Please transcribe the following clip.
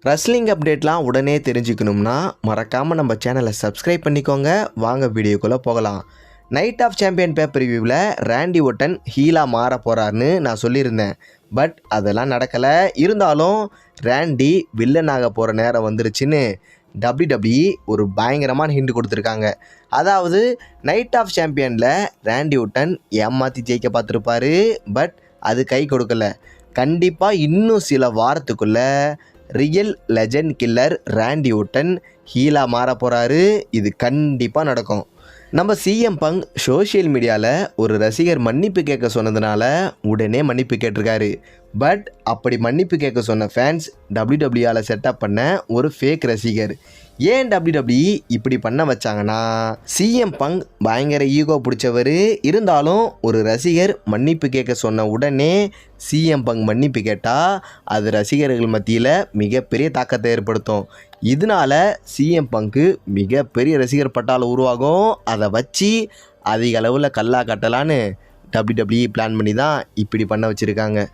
Wrestling அப்டேட்லாம் உடனே தெரிஞ்சுக்கணும்னா மறக்காமல் நம்ம சேனலை சப்ஸ்கிரைப் பண்ணிக்கோங்க. வாங்க வீடியோக்குள்ளே போகலாம். நைட் ஆஃப் சாம்பியன் பேப்பர் ரிவ்யூவில் ராண்டி ஒட்டன் ஹீலாக மாற போகிறாருன்னு நான் சொல்லியிருந்தேன். பட் அதெல்லாம் நடக்கலை. இருந்தாலும் ராண்டி வில்லனாக போகிற நேரம் வந்துருச்சுன்னு WWE ஒரு பயங்கரமான ஹிண்ட் கொடுத்துருக்காங்க. அதாவது நைட் ஆஃப் சாம்பியனில் ராண்டி ஒட்டன் ஏமாற்றி ஜெயிக்க பார்த்துருப்பாரு. பட் அது கை கொடுக்கல. கண்டிப்பாக இன்னும் சில வாரத்துக்குள்ளே ரியல் லெஜண்ட் கில்லர் ராண்டி ஒட்டன் ஹீலாக மாற போகிறாரு. இது கண்டிப்பாக நடக்கும். நம்ம சிஎம் பங்க் சோஷியல் மீடியாவில் ஒரு ரசிகர் மன்னிப்பு கேட்க சொன்னதுனால உடனே மன்னிப்பு கேட்டிருக்காரு. பட் அப்படி மன்னிப்பு கேட்க சொன்ன ஃபேன்ஸ் WWE செட்டப் பண்ண ஒரு ஃபேக் ரசிகர். ஏன் WWE இப்படி பண்ண வச்சாங்கன்னா, சிஎம் பங்க் பயங்கர ஈகோ பிடிச்சவர். இருந்தாலும் ஒரு ரசிகர் மன்னிப்பு கேட்க சொன்ன உடனே சிஎம் பங்க் மன்னிப்பு கேட்டால் அது ரசிகர்கள் மத்தியில் மிகப்பெரிய தாக்கத்தை ஏற்படுத்தும். இதனால சிஎம் பங்க்கு மிகப்பெரிய ரசிகர் பட்டாளம் உருவாகும். அதை வச்சு அதிக அளவில் கல்லா கட்டலான்னு WWE பிளான் பண்ணி தான் இப்படி பண்ண வச்சுருக்காங்க.